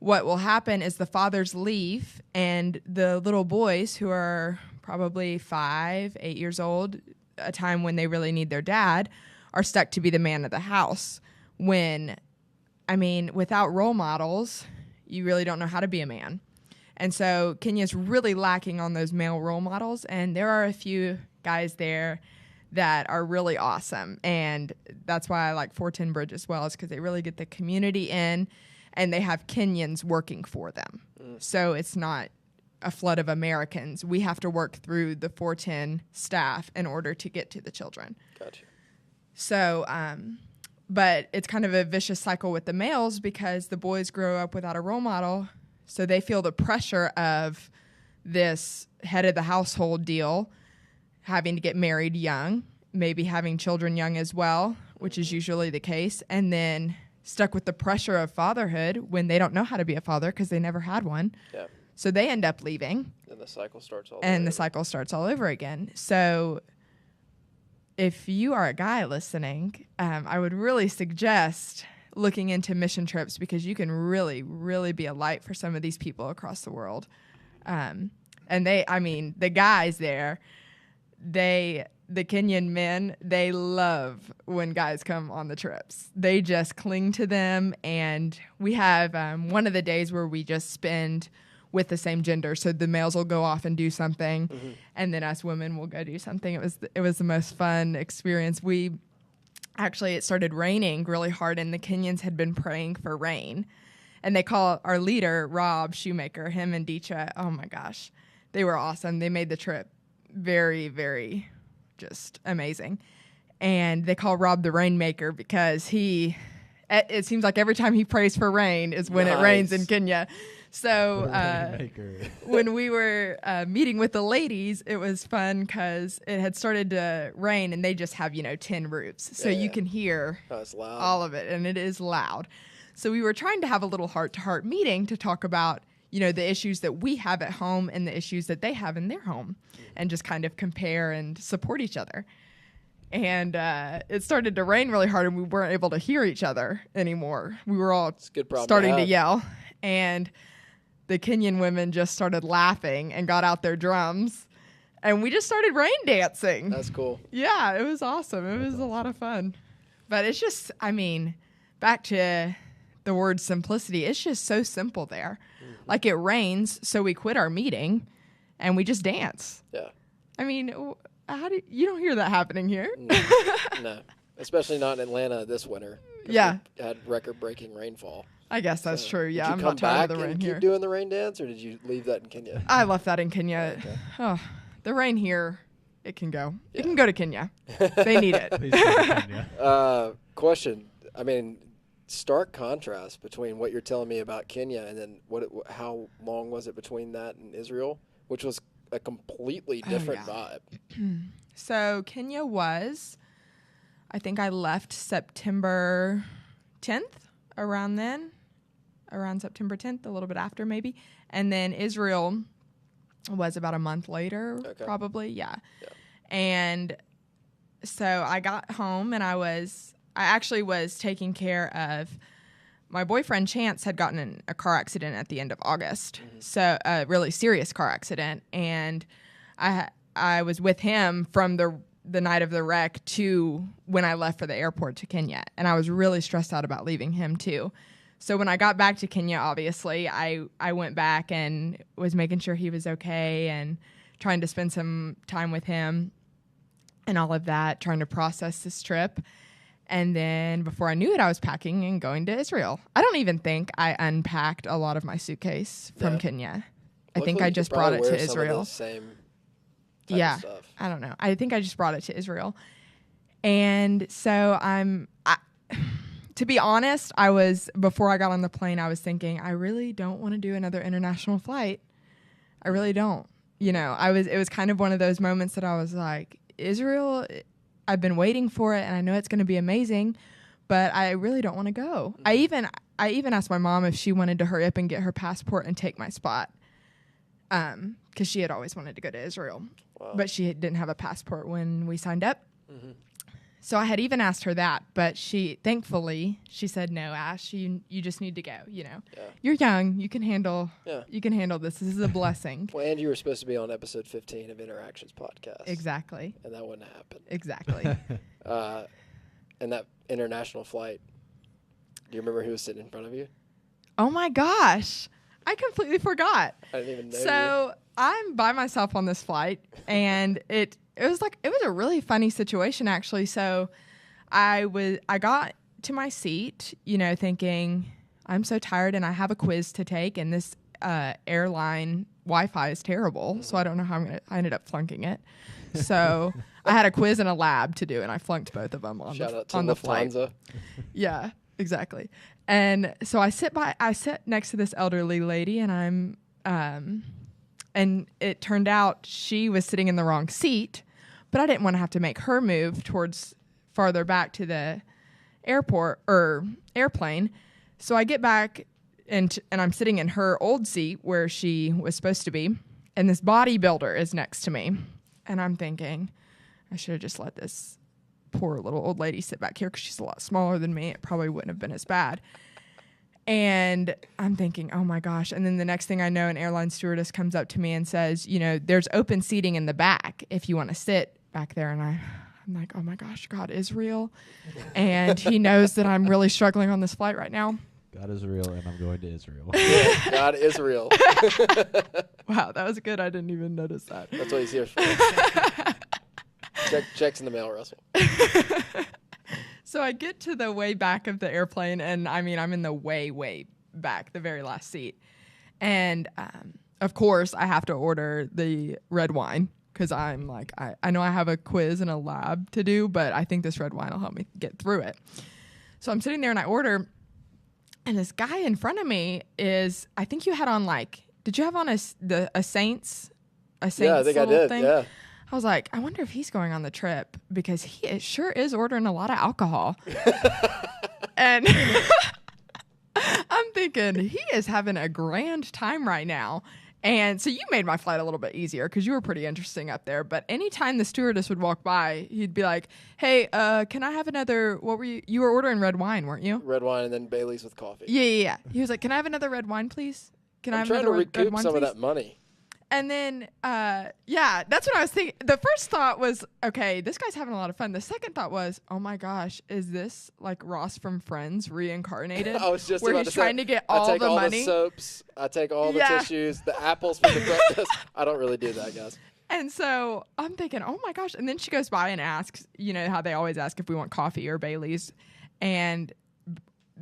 Speaker 2: what will happen is the fathers leave and the little boys who are probably 5, 8 years old, a time when they really need their dad, are stuck to be the man of the house. When, I mean, without role models, you really don't know how to be a man. And so Kenya's really lacking on those male role models, and there are a few guys there that are really awesome. And that's why I like 410 Bridge as well, is because they really get the community in, and they have Kenyans working for them. So it's not a flood of Americans. We have to work through the 410 staff in order to get to the children.
Speaker 1: Gotcha.
Speaker 2: So, but it's kind of a vicious cycle with the males because the boys grow up without a role model, so they feel the pressure of this head of the household deal, having to get married young, maybe having children young as well, which is usually the case, and then stuck with the pressure of fatherhood when they don't know how to be a father because they never had one.
Speaker 1: Yeah.
Speaker 2: So they end up leaving.
Speaker 1: And the cycle starts all
Speaker 2: over again. So if you are a guy listening, I would really suggest looking into mission trips because you can really, really be a light for some of these people across the world. And the guys there, the Kenyan men, they love when guys come on the trips. They just cling to them. And we have one of the days where we just spend with the same gender. So the males will go off and do something, and then us women will go do something. It was the most fun experience. It started raining really hard, and the Kenyans had been praying for rain. And they call our leader, Rob Shoemaker, him and Deecha, oh my gosh, they were awesome. They made the trip very, very just amazing. And they call Rob the Rainmaker because it seems like every time he prays for rain is when it rains in Kenya. So when we were meeting with the ladies, it was fun because it had started to rain and they just have, tin roofs. So you can hear all of it, and it is loud. So we were trying to have a little heart-to-heart meeting to talk about, the issues that we have at home and the issues that they have in their home, and just kind of compare and support each other. And it started to rain really hard, and we weren't able to hear each other anymore. We were all starting to yell. And the Kenyan women just started laughing and got out their drums, and we just started rain dancing.
Speaker 1: That's cool.
Speaker 2: Yeah, it was awesome. It was a lot of fun. But it's just, back to the word simplicity, it's just so simple there. Like, it rains, so we quit our meeting, and we just dance.
Speaker 1: Yeah.
Speaker 2: You don't hear that happening here?
Speaker 1: No. Especially not in Atlanta this winter.
Speaker 2: Yeah.
Speaker 1: We had record-breaking rainfall.
Speaker 2: I guess that's true. Yeah,
Speaker 1: I'm not tired of the rain here. Did you keep doing the rain dance, or did you leave that in Kenya?
Speaker 2: I left that in Kenya. Okay. Oh, the rain here, it can go. Yeah. It can go to Kenya. They need it.
Speaker 1: Question. stark contrast between what you're telling me about Kenya and then how long was it between that and Israel, which was a completely different vibe.
Speaker 2: So Kenya was, I think I left September 10th, around September 10th, a little bit after maybe. And then Israel was about a month later, probably. Yeah. And so I got home and I actually was taking care of my boyfriend. Chance had gotten in a car accident at the end of August. So a really serious car accident. And I was with him from the night of the wreck to when I left for the airport to Kenya. And I was really stressed out about leaving him too. So when I got back to Kenya, obviously, I went back and was making sure he was okay and trying to spend some time with him and all of that, trying to process this trip. And then before I knew it, I was packing and going to Israel. I don't even think I unpacked a lot of my suitcase from Kenya. I think I just brought it to Israel.
Speaker 1: Same
Speaker 2: yeah,
Speaker 1: stuff.
Speaker 2: I don't know. I think I just brought it to Israel. And so to be honest, before I got on the plane, I was thinking, I really don't want to do another international flight. I really don't. You know, it was kind of one of those moments that I was like, Israel, I've been waiting for it and I know it's going to be amazing, but I really don't want to go. I even asked my mom if she wanted to hurry up and get her passport and take my spot. Because she had always wanted to go to Israel, but she didn't have a passport when we signed up. So I had even asked her that, but thankfully she said, no, Ash, you just need to go. You know, you're young, you can handle this. This is a blessing.
Speaker 1: Well, and you were supposed to be on episode 15 of Inneractions podcast.
Speaker 2: Exactly.
Speaker 1: And that wouldn't happen.
Speaker 2: Exactly.
Speaker 1: And that international flight, do you remember who was sitting in front of you?
Speaker 2: Oh my gosh. I completely forgot.
Speaker 1: I didn't even know.
Speaker 2: So I'm by myself on this flight, and it was a really funny situation actually. So I got to my seat, you know, thinking I'm so tired and I have a quiz to take, and this airline Wi-Fi is terrible, so I don't know how I ended up flunking it. So I had a quiz and a lab to do, and I flunked both of them on the flight. Yeah, exactly. And so I sit next to this elderly lady, and and it turned out she was sitting in the wrong seat, but I didn't want to have to make her move towards farther back to the airport or airplane. So I get back and I'm sitting in her old seat where she was supposed to be, and this bodybuilder is next to me. And I'm thinking, I should have just let this poor little old lady sit back here because she's a lot smaller than me. It probably wouldn't have been as bad. And I'm thinking, oh my gosh. And then the next thing I know, an airline stewardess comes up to me and says, you know, there's open seating in the back if you want to sit back there. And I'm like, oh my gosh, God is real. And he knows that I'm really struggling on this flight right now.
Speaker 3: God is real, and I'm going to Israel.
Speaker 1: Yeah, God is real.
Speaker 2: Wow, that was good. I didn't even notice that.
Speaker 1: That's what he's here for. Checks in the mail, Russell.
Speaker 2: So I get to the way back of the airplane, and I mean, I'm in the way, way back, the very last seat. And of course, I have to order the red wine because I'm like, I know I have a quiz and a lab to do, but I think this red wine will help me get through it. So I'm sitting there and I order, and this guy in front of me is, I think you had on did you have on a Saints?
Speaker 1: Yeah, I think I did,
Speaker 2: thing? Yeah. I was like, I wonder if he's going on the trip because he sure is ordering a lot of alcohol. And I'm thinking he is having a grand time right now. And so you made my flight a little bit easier because you were pretty interesting up there. But anytime the stewardess would walk by, he'd be like, hey, can I have another, what were you were ordering red wine, weren't you?
Speaker 1: Red wine and then Bailey's with coffee.
Speaker 2: Yeah. He was like, can I have another red wine, please?
Speaker 1: I'm trying to recoup some of that money.
Speaker 2: And then, that's what I was thinking. The first thought was, okay, this guy's having a lot of fun. The second thought was, oh my gosh, is this like Ross from Friends reincarnated?
Speaker 1: I was just
Speaker 2: where he's trying to get all the money.
Speaker 1: I take all the soaps. I take all the tissues, the apples from the breakfast. I don't really do that, guys.
Speaker 2: And so I'm thinking, oh my gosh. And then she goes by and asks, you know, how they always ask if we want coffee or Bailey's. And,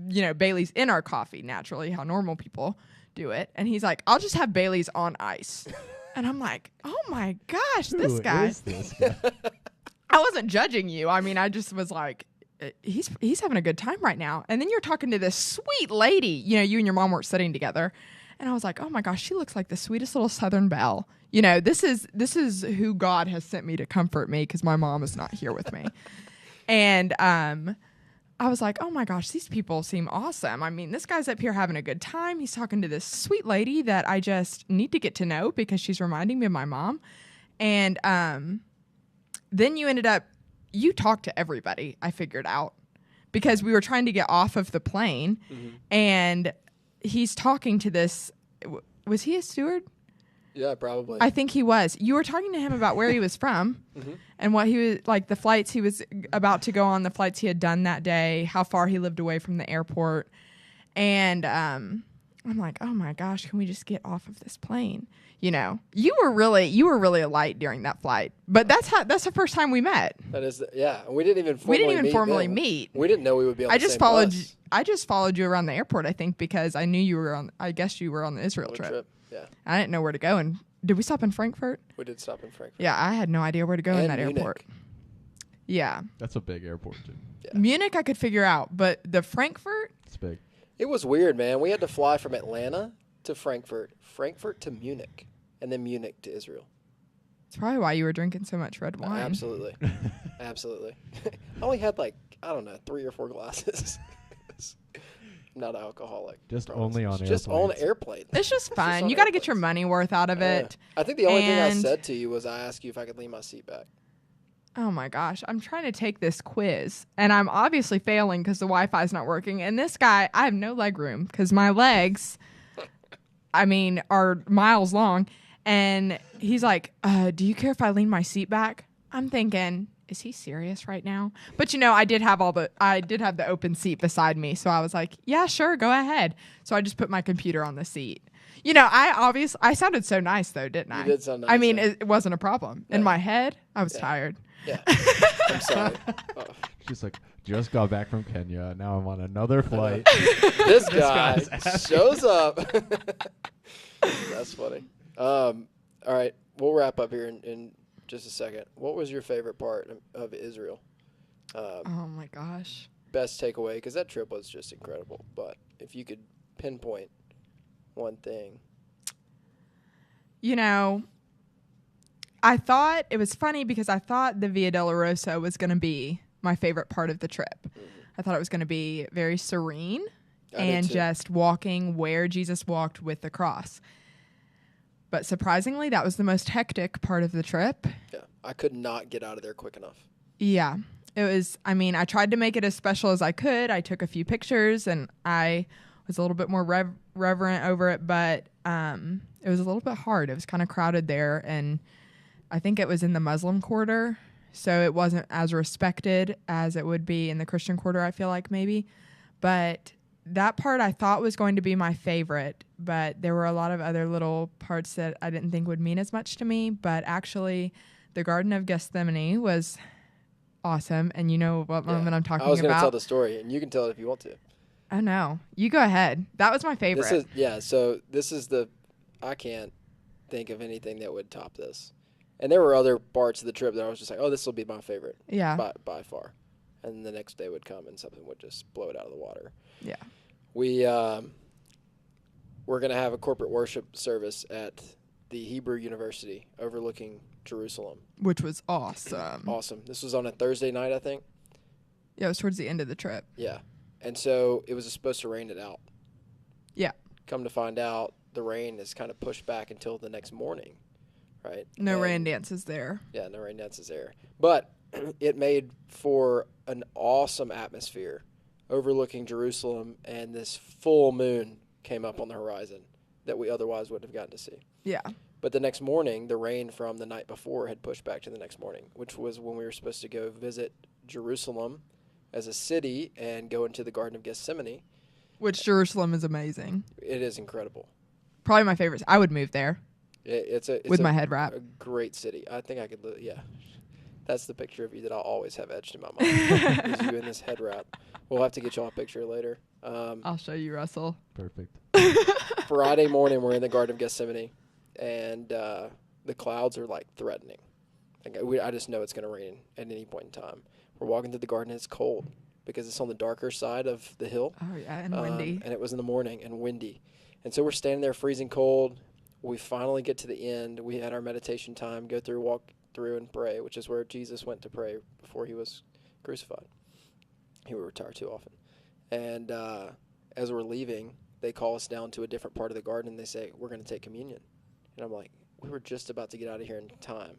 Speaker 2: you know, Bailey's in our coffee, naturally, how normal people do it. And he's like, I'll just have Bailey's on ice. And I'm like, oh my gosh, this guy.
Speaker 3: Who is this guy?
Speaker 2: I wasn't judging you. I mean, I just was like, he's having a good time right now. And then you're talking to this sweet lady. You know, you and your mom were sitting together. And I was like, oh my gosh, she looks like the sweetest little Southern belle. You know, this is who God has sent me to comfort me because my mom is not here with me. And I was like, oh my gosh, these people seem awesome. I mean, this guy's up here having a good time. He's talking to this sweet lady that I just need to get to know because she's reminding me of my mom. And then you talked to everybody, I figured out, because we were trying to get off of the plane. Mm-hmm. And he's talking to this. Was he a steward?
Speaker 1: Yeah, probably.
Speaker 2: I think he was. You were talking to him about where he was from mm-hmm. and what he was like, the flights he was about to go on, the flights he had done that day, how far he lived away from the airport. And I'm like, oh my gosh, can we just get off of this plane? You know, you were really a light during that flight. But that's the first time we met.
Speaker 1: That is, yeah. We didn't even formally meet. We didn't know we would be on the same bus.
Speaker 2: I just followed you around the airport, I think, because I knew you were on. I guess you were on the Israel trip.
Speaker 1: Yeah.
Speaker 2: I didn't know where to go. And did we stop in Frankfurt?
Speaker 1: We did stop in Frankfurt.
Speaker 2: Yeah, I had no idea where to go in that
Speaker 1: Munich.
Speaker 2: airport. Yeah.
Speaker 3: That's a big airport, too.
Speaker 1: Yeah.
Speaker 2: Munich I could figure out, but the Frankfurt?
Speaker 3: It's big.
Speaker 1: It was weird, man. We had to fly from Atlanta to Frankfurt, Frankfurt to Munich, and then Munich to Israel.
Speaker 2: That's probably why you were drinking so much red wine.
Speaker 1: Absolutely. Absolutely. I only had 3 or 4 glasses. Not alcoholic.
Speaker 3: Just only on airplanes.
Speaker 1: Just on airplanes.
Speaker 2: It's just fun. You got to get your money worth out of it.
Speaker 1: I think the only thing I said to you was I asked you if I could lean my seat back.
Speaker 2: Oh my gosh. I'm trying to take this quiz and I'm obviously failing because the Wi-Fi is not working. And this guy, I have no leg room because my legs, are miles long. And he's like, do you care if I lean my seat back? I'm thinking, is he serious right now? But I did have the open seat beside me. So I was like, yeah, sure, go ahead. So I just put my computer on the seat. I sounded so nice though, didn't I?
Speaker 1: You did sound nice.
Speaker 2: It wasn't a problem. Yeah. In my head, I was tired.
Speaker 1: Yeah. I'm sorry. Oh.
Speaker 3: She's like, just got back from Kenya. Now I'm on another flight.
Speaker 1: This guy shows up. That's funny. All right. We'll wrap up here in just a second. What was your favorite part of Israel?
Speaker 2: Oh my gosh.
Speaker 1: Best takeaway, because that trip was just incredible. But if you could pinpoint one thing.
Speaker 2: I thought it was funny because I thought the Via Dolorosa was going to be my favorite part of the trip. Mm-hmm. I thought it was going to be very serene and just walking where Jesus walked with the cross. But surprisingly, that was the most hectic part of the trip.
Speaker 1: Yeah, I could not get out of there quick enough.
Speaker 2: Yeah, it was, I tried to make it as special as I could. I took a few pictures and I was a little bit more reverent over it, but it was a little bit hard. It was kind of crowded there, and I think it was in the Muslim quarter, so it wasn't as respected as it would be in the Christian quarter, I feel like maybe. But that part I thought was going to be my favorite, but there were a lot of other little parts that I didn't think would mean as much to me. But actually, the Garden of Gethsemane was awesome, and you know what moment I'm talking about.
Speaker 1: I was going to tell the story, and you can tell it if you want to.
Speaker 2: Oh, no. You go ahead. That was my favorite.
Speaker 1: I can't think of anything that would top this. And there were other parts of the trip that I was just like, oh, this will be my favorite.
Speaker 2: Yeah.
Speaker 1: By far. And the next day would come and something would just blow it out of the water.
Speaker 2: Yeah.
Speaker 1: We're going to have a corporate worship service at the Hebrew University overlooking Jerusalem.
Speaker 2: Which was awesome.
Speaker 1: Awesome. This was on a Thursday night, I think.
Speaker 2: Yeah, it was towards the end of the trip.
Speaker 1: Yeah. And so it was supposed to rain it out.
Speaker 2: Yeah.
Speaker 1: Come to find out, the rain is kind of pushed back until the next morning, right?
Speaker 2: No rain dances there.
Speaker 1: Yeah, no rain dances there. But it made for an awesome atmosphere overlooking Jerusalem, and this full moon came up on the horizon that we otherwise would have gotten to see.
Speaker 2: Yeah.
Speaker 1: But the next morning, the rain from the night before had pushed back to the next morning, which was when we were supposed to go visit Jerusalem as a city and go into the Garden of Gethsemane.
Speaker 2: Which Jerusalem is amazing.
Speaker 1: It is incredible.
Speaker 2: Probably my favorite. I would move there.
Speaker 1: It's
Speaker 2: my head wrap.
Speaker 1: A great city. I think I could live. Yeah. That's the picture of you that I'll always have etched in my mind. Is you in this head wrap. We'll have to get y'all a picture later.
Speaker 2: I'll show you, Russell.
Speaker 3: Perfect.
Speaker 1: Friday morning, we're in the Garden of Gethsemane, and the clouds are threatening. I just know it's going to rain at any point in time. We're walking through the garden, and it's cold. because it's on the darker side of the hill.
Speaker 2: Oh, yeah, and windy.
Speaker 1: And it was in the morning and windy. And so we're standing there freezing cold. We finally get to the end. We had our meditation time, walk through and pray, which is where Jesus went to pray before he was crucified. He would retire too often. And as we're leaving, they call us down to a different part of the garden, and they say, we're going to take communion. And I'm like, we were just about to get out of here in time,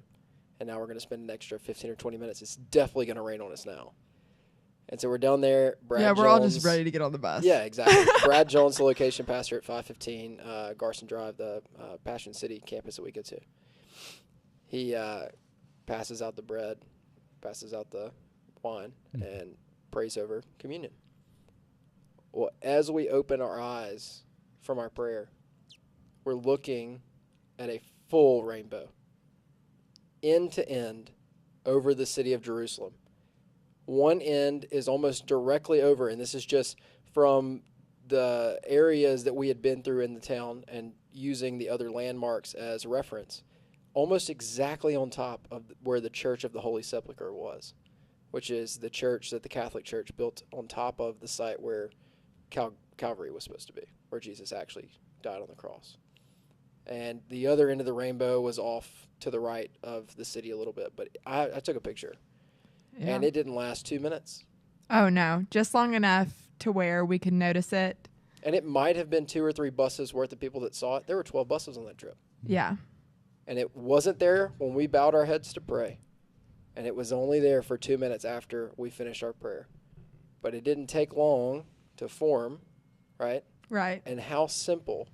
Speaker 1: and now we're going to spend an extra 15 or 20 minutes. It's definitely going to rain on us now. And so we're down there. Brad
Speaker 2: we're
Speaker 1: Jones,
Speaker 2: all just ready to get on the bus.
Speaker 1: Yeah, exactly. Brad Jones, the location pastor at 515 Garson Drive, the Passion City campus that we go to. He passes out the bread, passes out the wine, and prays over communion. Well, as we open our eyes from our prayer, we're looking at a full rainbow, end to end, over the city of Jerusalem. One end is almost directly over, and this is just from the areas that we had been through in the town and using the other landmarks as reference, almost exactly on top of where the Church of the Holy Sepulchre was, which is the church that the Catholic Church built on top of the site where Calvary was supposed to be, where Jesus actually died on the cross. And the other end of the rainbow was off to the right of the city a little bit, but I took a picture.
Speaker 2: Yeah.
Speaker 1: And it didn't last 2 minutes.
Speaker 2: Oh, no. Just long enough to where we could notice it.
Speaker 1: And it might have been 2 or 3 buses worth of people that saw it. There were 12 buses on that trip.
Speaker 2: Yeah.
Speaker 1: And it wasn't there when we bowed our heads to pray. And it was only there for 2 minutes after we finished our prayer. But it didn't take long to form, right?
Speaker 2: Right.
Speaker 1: And how simple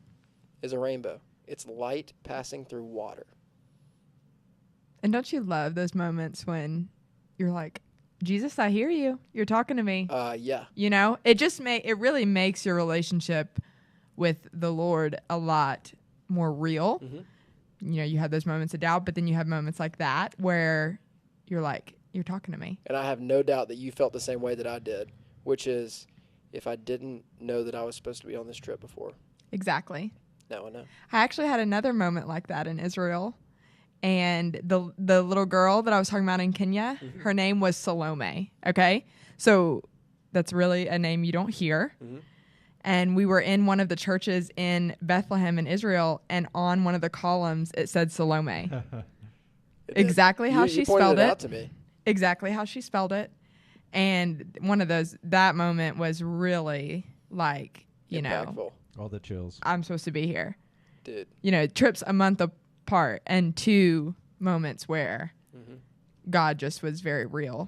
Speaker 1: is a rainbow? It's light passing through water.
Speaker 2: And don't you love those moments when you're like, Jesus, I hear you. You're talking to me.
Speaker 1: Yeah.
Speaker 2: You know, it really makes your relationship with the Lord a lot more real.
Speaker 1: Mm-hmm.
Speaker 2: You know, you have those moments of doubt, but then you have moments like that where you're like, you're talking to me.
Speaker 1: And I have no doubt that you felt the same way that I did, which is if I didn't know that I was supposed to be on this trip before.
Speaker 2: Exactly.
Speaker 1: Now I know.
Speaker 2: I actually had another moment like that in Israel. And the little girl that I was talking about in Kenya, her name was Salome. Okay. So that's really a name you don't hear. Mm-hmm. And we were in one of the churches in Bethlehem in Israel, and on one of the columns it said Salome. Exactly how she spelled it.
Speaker 1: Out to me.
Speaker 2: Exactly how she spelled it. And that moment was really like, you
Speaker 1: impactful.
Speaker 2: know,
Speaker 3: all the chills.
Speaker 2: I'm supposed to be here.
Speaker 1: Dude.
Speaker 2: You know, trips a month apart, and 2 moments where God just was very real.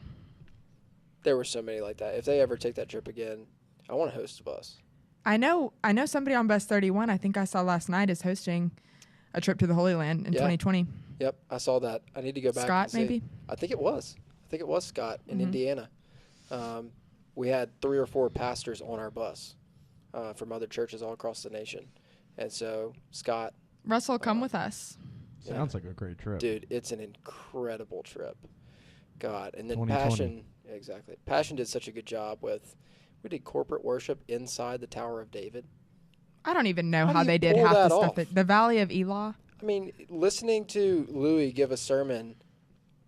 Speaker 1: There were so many like that. If they ever take that trip again, I want to host a bus.
Speaker 2: I know somebody on Bus 31, I think I saw last night, is hosting a trip to the Holy Land in 2020.
Speaker 1: Yep, I saw that. I need to go back.
Speaker 2: Scott, maybe?
Speaker 1: I think it was Scott in Indiana. We had 3 or 4 pastors on our bus from other churches all across the nation. And so Scott.
Speaker 2: Russell, come with us.
Speaker 3: Sounds like a great trip.
Speaker 1: Dude, it's an incredible trip. God. And then
Speaker 3: 2020.
Speaker 1: Passion. Exactly. Passion did such a good job with, we did corporate worship inside the Tower of David.
Speaker 2: I don't even know
Speaker 1: How
Speaker 2: how
Speaker 1: do
Speaker 2: they
Speaker 1: you
Speaker 2: did
Speaker 1: pull
Speaker 2: half the
Speaker 1: that
Speaker 2: stuff.
Speaker 1: off?
Speaker 2: The Valley of Elah.
Speaker 1: I mean, listening to Louis give a sermon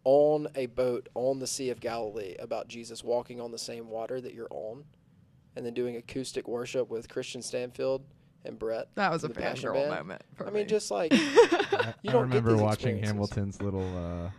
Speaker 1: on a boat on the Sea of Galilee about Jesus walking on the same water that you're on, and then doing acoustic worship with Christian Stanfield and Brett.
Speaker 2: That was a
Speaker 1: the Passion
Speaker 2: fangirl
Speaker 1: Band.
Speaker 2: moment for
Speaker 1: I
Speaker 2: me.
Speaker 1: mean, just like,
Speaker 3: I
Speaker 1: don't
Speaker 3: remember
Speaker 1: get these
Speaker 3: watching
Speaker 1: experiences.
Speaker 3: Hamilton's little,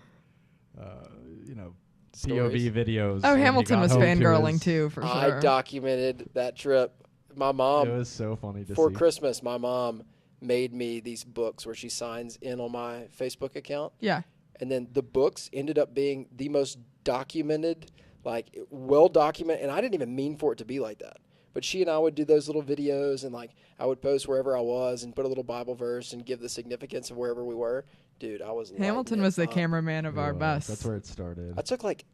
Speaker 1: Stories.
Speaker 3: POV videos.
Speaker 2: Oh,
Speaker 3: when he
Speaker 2: Hamilton
Speaker 3: got
Speaker 2: was
Speaker 3: home to
Speaker 2: fangirling
Speaker 3: his-
Speaker 2: too, for
Speaker 1: I
Speaker 2: sure.
Speaker 1: documented that trip. My
Speaker 3: It
Speaker 1: mom,
Speaker 3: was so funny to
Speaker 1: for
Speaker 3: see.
Speaker 1: Christmas, my mom made me these books where she signs in on my Facebook account.
Speaker 2: Yeah.
Speaker 1: And then the books ended up being the most documented, like well documented. And I didn't even mean for it to be like that. But she and I would do those little videos, and like I would post wherever I was and put a little Bible verse and give the significance of wherever we were. Dude, I was
Speaker 2: Hamilton
Speaker 1: lighting
Speaker 2: was
Speaker 1: it
Speaker 2: the
Speaker 1: up.
Speaker 2: cameraman of our bus.
Speaker 3: That's where it started.
Speaker 1: I took like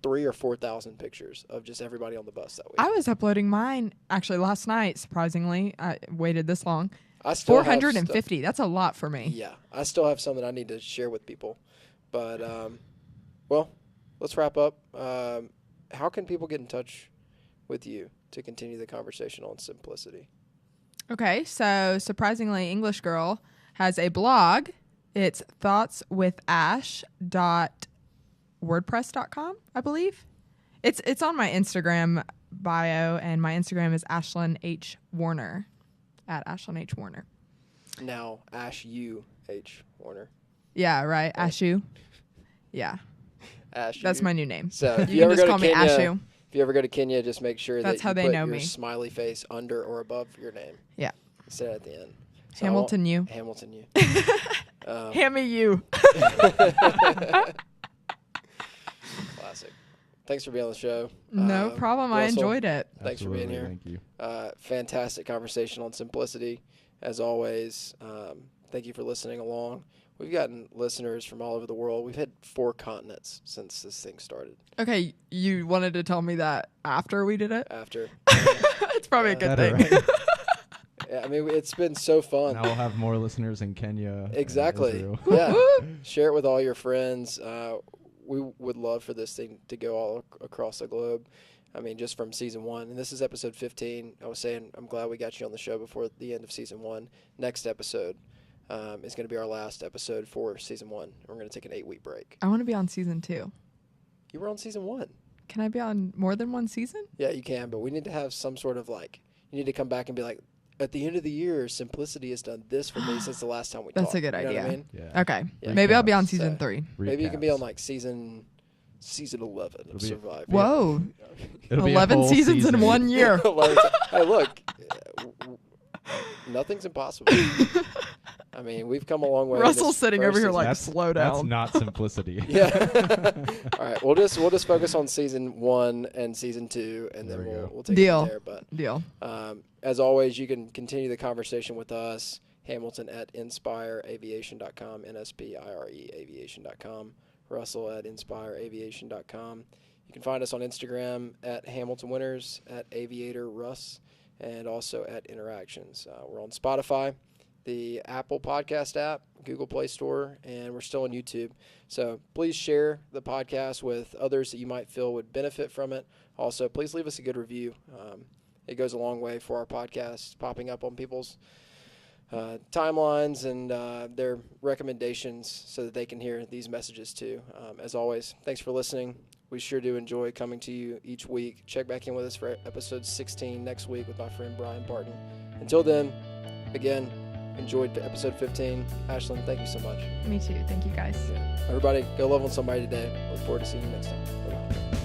Speaker 1: 3,000 or 4,000 pictures of just everybody on the bus that week.
Speaker 2: I was uploading mine actually last night, surprisingly. I waited this long.
Speaker 1: I still have
Speaker 2: 450. That's a lot for me.
Speaker 1: Yeah, I still have some that I need to share with people. But, well, let's wrap up. How can people get in touch with you to continue the conversation on simplicity?
Speaker 2: Okay, so surprisingly, English Girl has a blog. It's thoughtswithash.wordpress.com, I believe. It's on my Instagram bio, and my Instagram is Ashlyn H. Warner, at Ashlyn H. Warner.
Speaker 1: Now, H. Warner.
Speaker 2: Yeah, right. Ashu. Yeah.
Speaker 1: Ash.
Speaker 2: That's my new name.
Speaker 1: So if
Speaker 2: you
Speaker 1: you
Speaker 2: can
Speaker 1: ever
Speaker 2: just
Speaker 1: go
Speaker 2: call
Speaker 1: to
Speaker 2: me
Speaker 1: Kenya,
Speaker 2: Ashu.
Speaker 1: if you ever go to Kenya, just make sure
Speaker 2: That's
Speaker 1: that
Speaker 2: how
Speaker 1: you
Speaker 2: they
Speaker 1: put
Speaker 2: know
Speaker 1: your
Speaker 2: me.
Speaker 1: smiley face under or above your name.
Speaker 2: Yeah.
Speaker 1: Instead at the end. So
Speaker 2: Hamilton you.
Speaker 1: Hamilton you.
Speaker 2: Hammy you.
Speaker 1: Classic. Thanks for being on the show.
Speaker 2: No problem. I
Speaker 1: Russell,
Speaker 2: enjoyed it.
Speaker 1: Thanks for being here.
Speaker 3: Thank you.
Speaker 1: Fantastic conversation on simplicity, as always. Thank you for listening along. We've gotten listeners from all over the world. We've had 4 continents since this thing started.
Speaker 2: Okay, you wanted to tell me that after we did it?
Speaker 1: After.
Speaker 2: It's probably a good
Speaker 3: Better,
Speaker 2: thing.
Speaker 3: right?
Speaker 1: Yeah, I mean, it's been so fun.
Speaker 3: Now we'll have more listeners in Kenya. and
Speaker 1: Exactly.
Speaker 3: Israel.
Speaker 1: Yeah. Share it with all your friends. We would love for this thing to go all across the globe. I mean, just from season 1. And this is episode 15. I was saying I'm glad we got you on the show before the end of season 1. Next episode is going to be our last episode for season 1. We're going to take an 8-week break.
Speaker 2: I want to be on season 2.
Speaker 1: You were on season 1.
Speaker 2: Can I be on more than one season?
Speaker 1: Yeah, you can, but we need to have some sort of you need to come back and be like, at the end of the year, Simplicity has done this for me since the last time we talked.
Speaker 2: That's a good
Speaker 1: You know
Speaker 2: idea.
Speaker 1: what I mean?
Speaker 3: Yeah.
Speaker 2: Okay.
Speaker 1: Yeah.
Speaker 2: Maybe I'll be on
Speaker 3: Recaps.
Speaker 2: season
Speaker 1: So-
Speaker 2: 3.
Speaker 1: Maybe you can be on
Speaker 3: Recaps.
Speaker 1: season 11 of
Speaker 3: It'll be-
Speaker 1: Survivor.
Speaker 2: Whoa.
Speaker 3: It'll be a
Speaker 2: 11
Speaker 3: whole
Speaker 2: seasons
Speaker 3: season.
Speaker 2: in 1 year.
Speaker 1: Hey, look, nothing's impossible. I mean, we've come a long way. in
Speaker 2: Russell's
Speaker 1: this
Speaker 2: sitting
Speaker 1: first
Speaker 2: over here
Speaker 1: season.
Speaker 2: like, slow
Speaker 3: That's
Speaker 2: down.
Speaker 3: not simplicity.
Speaker 1: Yeah. All right. We'll just focus on season 1 and season 2, and then
Speaker 3: There we go.
Speaker 1: we'll take
Speaker 2: Deal.
Speaker 1: it from there.
Speaker 2: Deal.
Speaker 1: But as always, you can continue the conversation with us. Hamilton at inspireaviation.com, NSPIRE aviation.com. Russell at inspireaviation.com. You can find us on Instagram at Hamilton Winners, at Aviator Russ, and also at Inneractions. We're on Spotify, the Apple Podcast app, Google Play Store, and we're still on YouTube. So please share the podcast with others that you might feel would benefit from it. Also, please leave us a good review. It goes a long way for our podcast popping up on people's timelines and their recommendations so that they can hear these messages too. As always, thanks for listening. We sure do enjoy coming to you each week. Check back in with us for episode 16 next week with my friend Brian Barton. Until then, again, enjoyed episode 15. Ashlyn, thank you so much.
Speaker 2: Me too. Thank you, guys.
Speaker 1: Yeah. Everybody, go love on somebody today. Look forward to seeing you next time. Bye-bye.